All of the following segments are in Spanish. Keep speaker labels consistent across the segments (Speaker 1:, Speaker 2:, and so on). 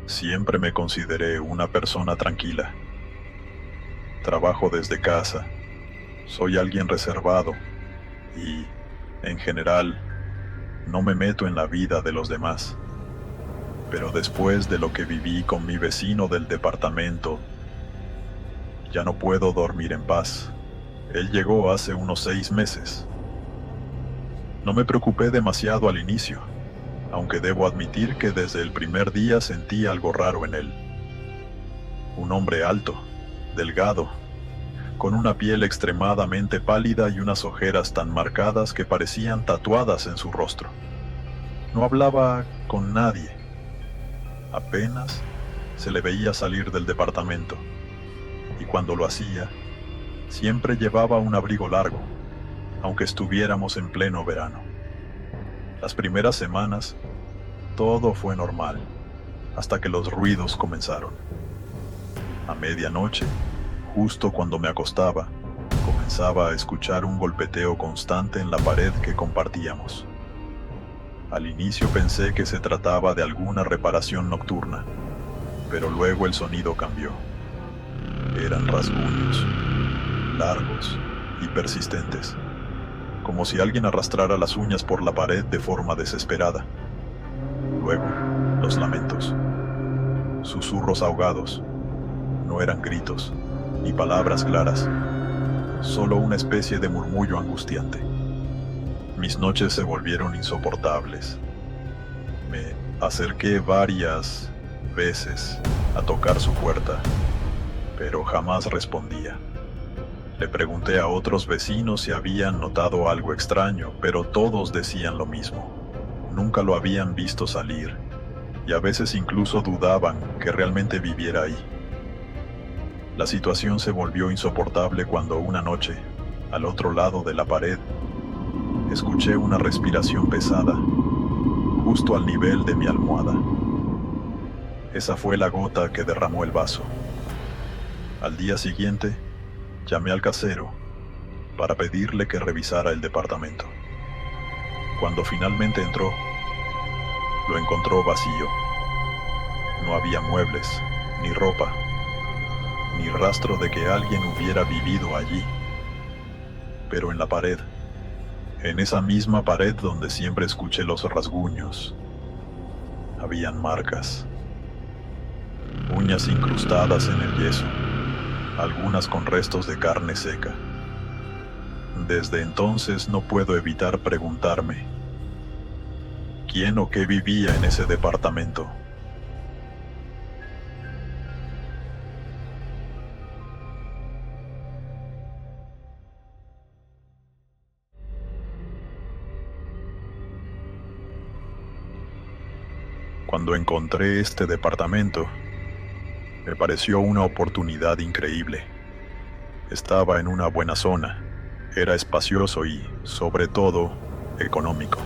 Speaker 1: Siempre me consideré una persona tranquila. Trabajo desde casa, soy alguien reservado y, en general, no me meto en la vida de los demás. Pero después de lo que viví con mi vecino del departamento, ya no puedo dormir en paz. Él llegó hace unos 6 meses. No me preocupé demasiado al inicio, aunque debo admitir que desde el primer día sentí algo raro en él. Un hombre alto, delgado, con una piel extremadamente pálida y unas ojeras tan marcadas que parecían tatuadas en su rostro. No hablaba con nadie. Apenas se le veía salir del departamento, y cuando lo hacía, siempre llevaba un abrigo largo, aunque estuviéramos en pleno verano. Las primeras semanas, todo fue normal, hasta que los ruidos comenzaron. A medianoche, justo cuando me acostaba, comenzaba a escuchar un golpeteo constante en la pared que compartíamos. Al inicio pensé que se trataba de alguna reparación nocturna, pero luego el sonido cambió. Eran rasguños, largos y persistentes, como si alguien arrastrara las uñas por la pared de forma desesperada. Luego, los lamentos, susurros ahogados. No eran gritos, ni palabras claras, solo una especie de murmullo angustiante. Mis noches se volvieron insoportables. Me acerqué varias veces a tocar su puerta, pero jamás respondía. Le pregunté a otros vecinos si habían notado algo extraño, pero todos decían lo mismo. Nunca lo habían visto salir, y a veces incluso dudaban que realmente viviera ahí. La situación se volvió insoportable cuando una noche, al otro lado de la pared, escuché una respiración pesada, justo al nivel de mi almohada. Esa fue la gota que derramó el vaso. Al día siguiente, llamé al casero para pedirle que revisara el departamento. Cuando finalmente entró, lo encontró vacío. No había muebles, ni ropa, ni rastro de que alguien hubiera vivido allí. Pero en la pared, en esa misma pared donde siempre escuché los rasguños, habían marcas. Uñas incrustadas en el yeso, algunas con restos de carne seca. Desde entonces no puedo evitar preguntarme, ¿quién o qué vivía en ese departamento? Cuando encontré este departamento, me pareció una oportunidad increíble. Estaba en una buena zona, era espacioso y, sobre todo, económico.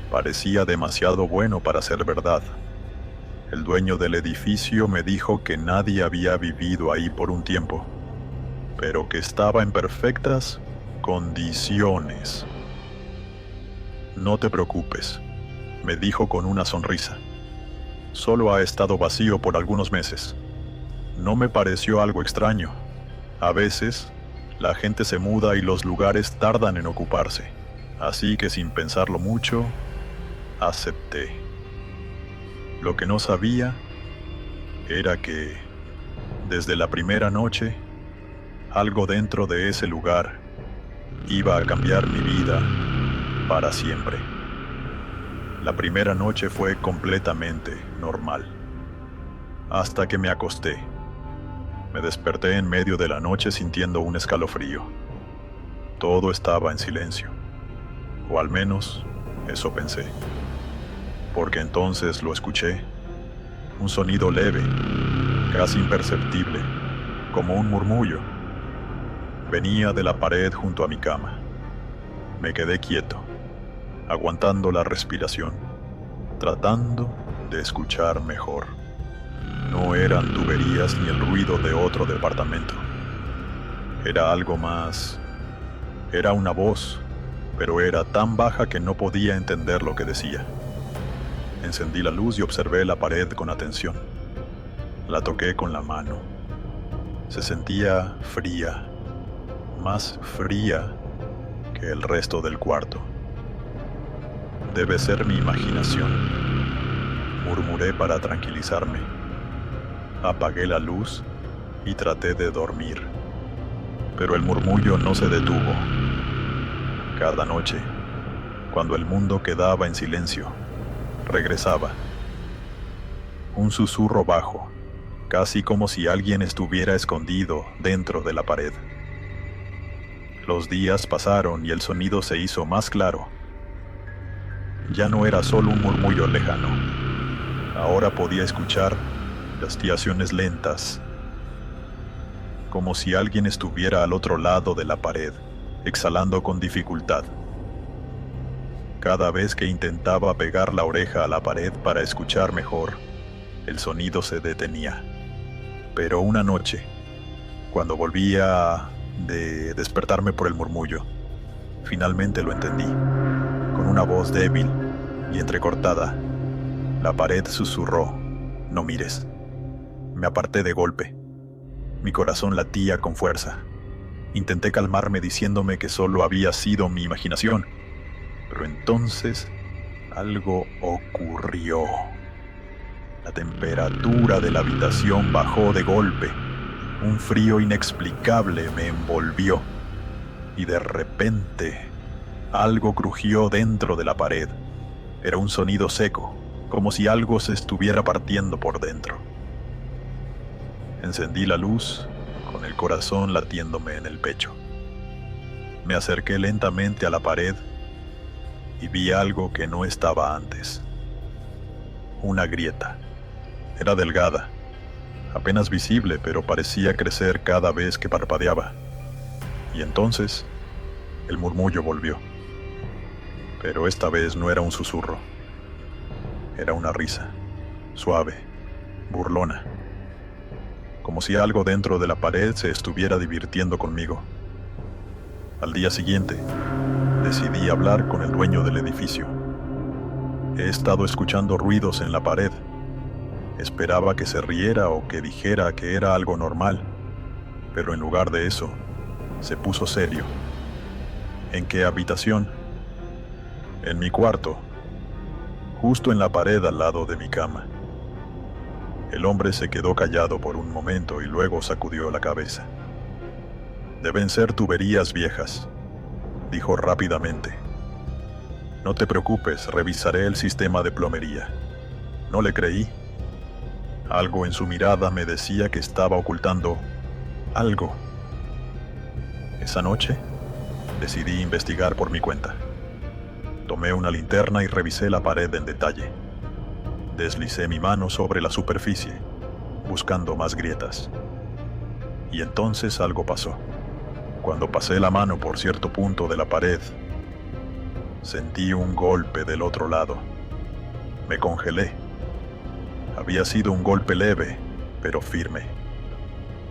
Speaker 1: Parecía demasiado bueno para ser verdad. El dueño del edificio me dijo que nadie había vivido ahí por un tiempo, pero que estaba en perfectas condiciones. No te preocupes, me dijo con una sonrisa. Solo ha estado vacío por algunos meses. No me pareció algo extraño. A veces, la gente se muda y los lugares tardan en ocuparse. Así que sin pensarlo mucho, acepté. Lo que no sabía era que, desde la primera noche, algo dentro de ese lugar iba a cambiar mi vida para siempre. La primera noche fue completamente normal, hasta que me acosté. Me desperté en medio de la noche sintiendo un escalofrío. Todo estaba en silencio, o al menos eso pensé, porque entonces lo escuché, un sonido leve, casi imperceptible, como un murmullo. Venía de la pared junto a mi cama. Me quedé quieto, aguantando la respiración, tratando de escuchar mejor. No eran tuberías ni el ruido de otro departamento. Era algo más. Era una voz, pero era tan baja que no podía entender lo que decía. Encendí la luz y observé la pared con atención. La toqué con la mano. Se sentía fría, más fría que el resto del cuarto. Debe ser mi imaginación, murmuré para tranquilizarme. Apagué la luz y traté de dormir, pero el murmullo no se detuvo. Cada noche, cuando el mundo quedaba en silencio, regresaba. Un susurro bajo, casi como si alguien estuviera escondido dentro de la pared. Los días pasaron y el sonido se hizo más claro. Ya no era solo un murmullo lejano. Ahora podía escuchar respiraciones lentas, como si alguien estuviera al otro lado de la pared, exhalando con dificultad. Cada vez que intentaba pegar la oreja a la pared para escuchar mejor, el sonido se detenía. Pero una noche, cuando volvía de despertarme por el murmullo, finalmente lo entendí. Con una voz débil y entrecortada, la pared susurró: "No mires". Me aparté de golpe. Mi corazón latía con fuerza. Intenté calmarme diciéndome que solo había sido mi imaginación. Pero entonces algo ocurrió. La temperatura de la habitación bajó de golpe. Un frío inexplicable me envolvió. Y de repente, algo crujió dentro de la pared. Era un sonido seco, como si algo se estuviera partiendo por dentro. Encendí la luz, con el corazón latiéndome en el pecho. Me acerqué lentamente a la pared y vi algo que no estaba antes. Una grieta. Era delgada, apenas visible, pero parecía crecer cada vez que parpadeaba. Y entonces, el murmullo volvió. Pero esta vez no era un susurro. Era una risa, suave, burlona. Como si algo dentro de la pared se estuviera divirtiendo conmigo. Al día siguiente, decidí hablar con el dueño del edificio. He estado escuchando ruidos en la pared. Esperaba que se riera o que dijera que era algo normal, pero en lugar de eso, se puso serio. ¿En qué habitación? En mi cuarto, justo en la pared al lado de mi cama. El hombre se quedó callado por un momento y luego sacudió la cabeza. Deben ser tuberías viejas, dijo rápidamente. No te preocupes, revisaré el sistema de plomería. No le creí. Algo en su mirada me decía que estaba ocultando algo. Esa noche, decidí investigar por mi cuenta. Tomé una linterna y revisé la pared en detalle. Deslicé mi mano sobre la superficie, buscando más grietas. Y entonces algo pasó. Cuando pasé la mano por cierto punto de la pared, sentí un golpe del otro lado. Me congelé. Había sido un golpe leve, pero firme,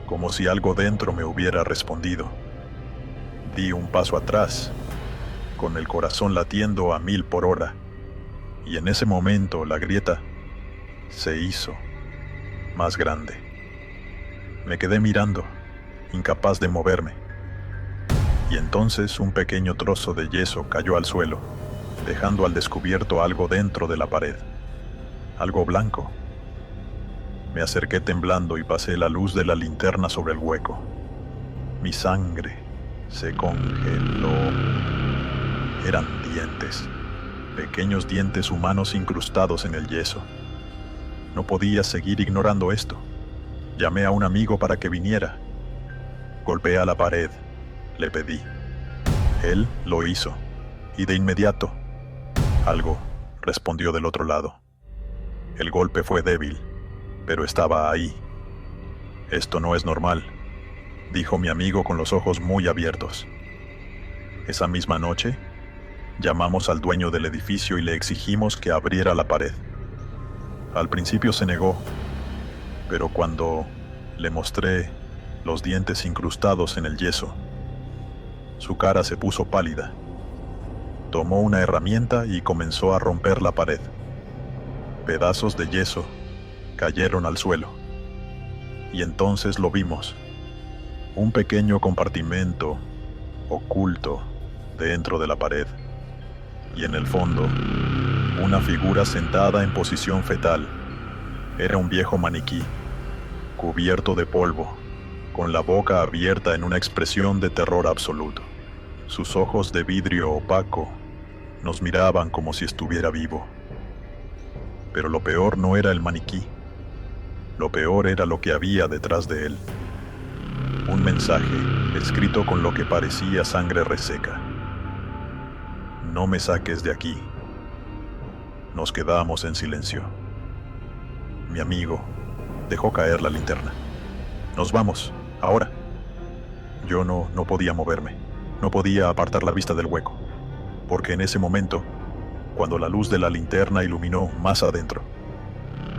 Speaker 1: como si algo dentro me hubiera respondido. Di un paso atrás, con el corazón latiendo a 1000 por hora, y en ese momento la grieta se hizo más grande. Me quedé mirando, incapaz de moverme. Y entonces un pequeño trozo de yeso cayó al suelo, dejando al descubierto algo dentro de la pared. Algo blanco. Me acerqué temblando y pasé la luz de la linterna sobre el hueco. Mi sangre se congeló. Eran dientes, pequeños dientes humanos incrustados en el yeso. No podía seguir ignorando esto. Llamé a un amigo para que viniera. Golpeé a la pared. Le pedí. Él lo hizo, y de inmediato, algo respondió del otro lado. El golpe fue débil, pero estaba ahí. Esto no es normal, dijo mi amigo con los ojos muy abiertos. Esa misma noche, llamamos al dueño del edificio y le exigimos que abriera la pared. Al principio se negó, pero cuando le mostré los dientes incrustados en el yeso, su cara se puso pálida. Tomó una herramienta y comenzó a romper la pared. Pedazos de yeso cayeron al suelo. Y entonces lo vimos. Un pequeño compartimento oculto dentro de la pared. Y en el fondo, una figura sentada en posición fetal. Era un viejo maniquí, cubierto de polvo, con la boca abierta en una expresión de terror absoluto. Sus ojos de vidrio opaco nos miraban como si estuviera vivo. Pero lo peor no era el maniquí. Lo peor era lo que había detrás de él. Un mensaje escrito con lo que parecía sangre reseca. No me saques de aquí. Nos quedamos en silencio. Mi amigo dejó caer la linterna. Nos vamos, ahora. Yo no podía moverme. No podía apartar la vista del hueco. Porque en ese momento, cuando la luz de la linterna iluminó más adentro,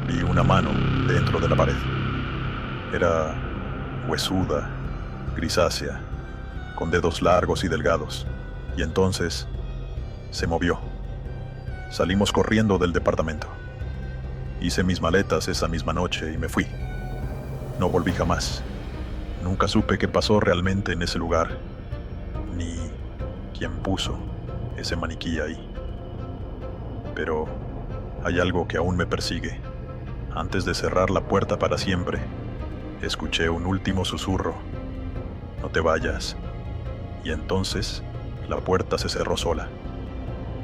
Speaker 1: vi una mano dentro de la pared. Era huesuda, grisácea, con dedos largos y delgados. Y entonces se movió. Salimos corriendo del departamento. Hice mis maletas esa misma noche y me fui. No volví jamás. Nunca supe qué pasó realmente en ese lugar, ni quién puso ese maniquí ahí. Pero hay algo que aún me persigue. Antes de cerrar la puerta para siempre, escuché un último susurro. No te vayas. Y entonces, la puerta se cerró sola.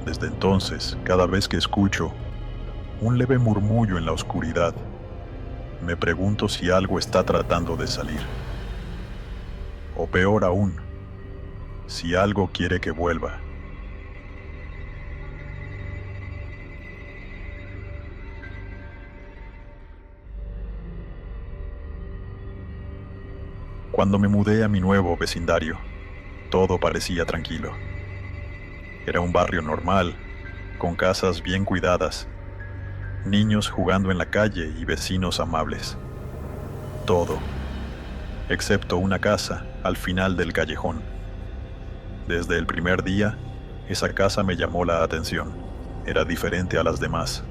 Speaker 1: Desde entonces, cada vez que escucho un leve murmullo en la oscuridad, me pregunto si algo está tratando de salir. O peor aún, si algo quiere que vuelva. Cuando me mudé a mi nuevo vecindario, todo parecía tranquilo. Era un barrio normal, con casas bien cuidadas, niños jugando en la calle y vecinos amables. Todo, excepto una casa al final del callejón. Desde el primer día, esa casa me llamó la atención. Era diferente a las demás.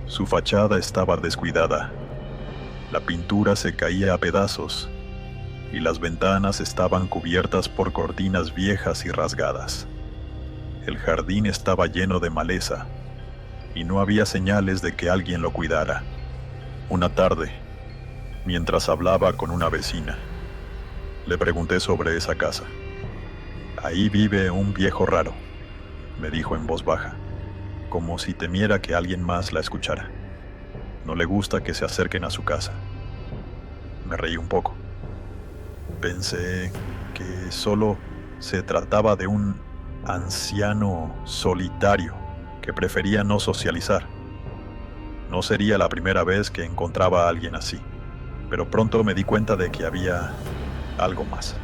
Speaker 1: Su fachada estaba descuidada. La pintura se caía a pedazos y las ventanas estaban cubiertas por cortinas viejas y rasgadas. El jardín estaba lleno de maleza y no había señales de que alguien lo cuidara. Una tarde, mientras hablaba con una vecina, le pregunté sobre esa casa. Ahí vive un viejo raro, me dijo en voz baja, como si temiera que alguien más la escuchara. No le gusta que se acerquen a su casa. Me reí un poco. Pensé que solo se trataba de un anciano solitario que prefería no socializar. No sería la primera vez que encontraba a alguien así, pero pronto me di cuenta de que había algo más,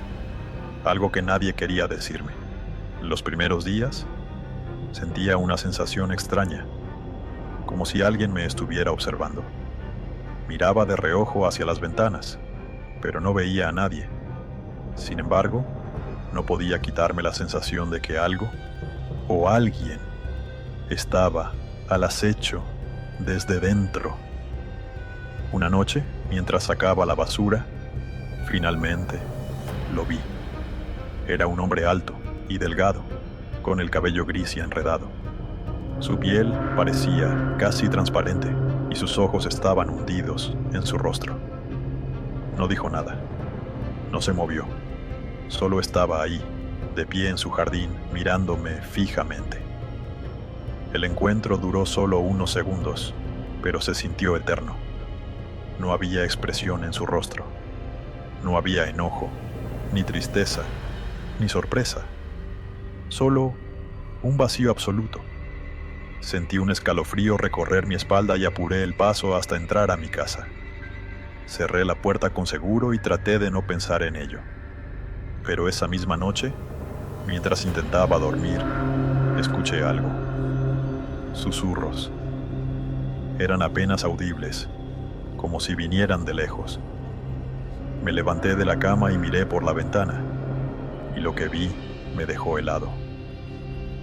Speaker 1: algo que nadie quería decirme. En los primeros días sentía una sensación extraña, como si alguien me estuviera observando. Miraba de reojo hacia las ventanas, pero no veía a nadie. Sin embargo, no podía quitarme la sensación de que algo o alguien estaba al acecho desde dentro. Una noche, mientras sacaba la basura, finalmente lo vi. Era un hombre alto y delgado, con el cabello gris y enredado. Su piel parecía casi transparente y sus ojos estaban hundidos en su rostro. No dijo nada. No se movió. Solo estaba ahí, de pie en su jardín, mirándome fijamente. El encuentro duró solo unos segundos, pero se sintió eterno. No había expresión en su rostro. No había enojo, ni tristeza, ni sorpresa. Solo un vacío absoluto. Sentí un escalofrío recorrer mi espalda y apuré el paso hasta entrar a mi casa. Cerré la puerta con seguro y traté de no pensar en ello. Pero esa misma noche, mientras intentaba dormir, escuché algo. Susurros. Eran apenas audibles, como si vinieran de lejos. Me levanté de la cama y miré por la ventana, y lo que vi me dejó helado.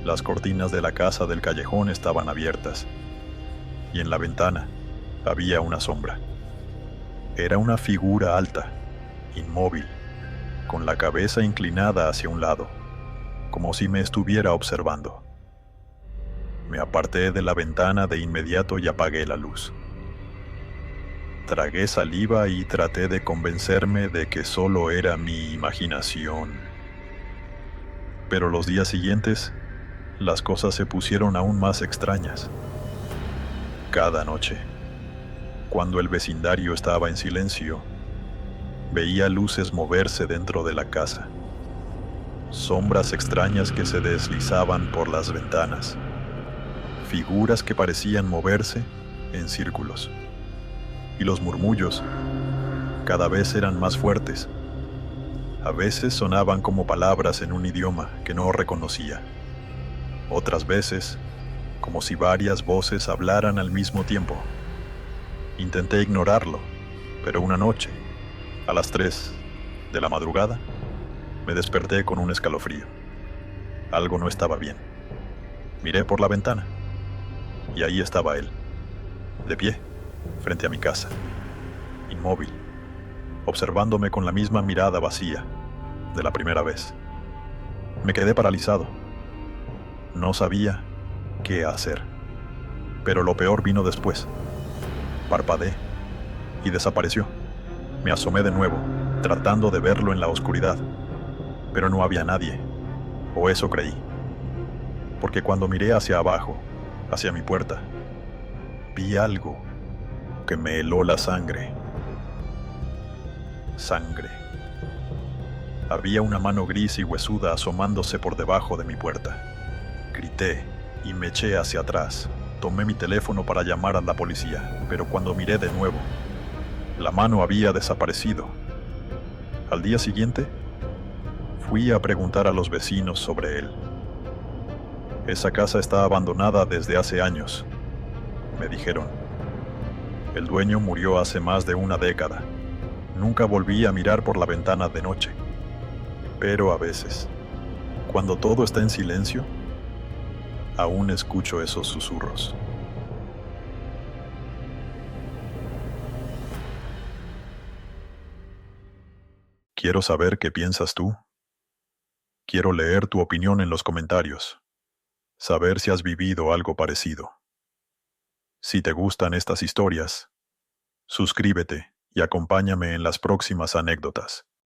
Speaker 1: Las cortinas de la casa del callejón estaban abiertas, y en la ventana había una sombra. Era una figura alta, inmóvil, con la cabeza inclinada hacia un lado, como si me estuviera observando. Me aparté de la ventana de inmediato y apagué la luz. Tragué saliva y traté de convencerme de que solo era mi imaginación. Pero los días siguientes, las cosas se pusieron aún más extrañas. Cada noche, cuando el vecindario estaba en silencio, veía luces moverse dentro de la casa. Sombras extrañas que se deslizaban por las ventanas. Figuras que parecían moverse en círculos. Y los murmullos cada vez eran más fuertes. A veces sonaban como palabras en un idioma que no reconocía. Otras veces, como si varias voces hablaran al mismo tiempo. Intenté ignorarlo, pero una noche, a las 3 de la madrugada, me desperté con un escalofrío. Algo no estaba bien. Miré por la ventana, y ahí estaba él, de pie, frente a mi casa, inmóvil, observándome con la misma mirada vacía de la primera vez. Me quedé paralizado. No sabía qué hacer. Pero lo peor vino después. Parpadeé y desapareció. Me asomé de nuevo, tratando de verlo en la oscuridad. Pero no había nadie, o eso creí. Porque cuando miré hacia abajo, hacia mi puerta, vi algo que me heló la sangre. Sangre. Había una mano gris y huesuda asomándose por debajo de mi puerta. Grité y me eché hacia atrás. Tomé mi teléfono para llamar a la policía, pero cuando miré de nuevo, la mano había desaparecido. Al día siguiente, fui a preguntar a los vecinos sobre él. Esa casa está abandonada desde hace años, me dijeron. El dueño murió hace más de una década. Nunca volví a mirar por la ventana de noche. Pero a veces, cuando todo está en silencio, aún escucho esos susurros. Quiero saber qué piensas tú. Quiero leer tu opinión en los comentarios. Saber si has vivido algo parecido. Si te gustan estas historias, suscríbete y acompáñame en las próximas anécdotas.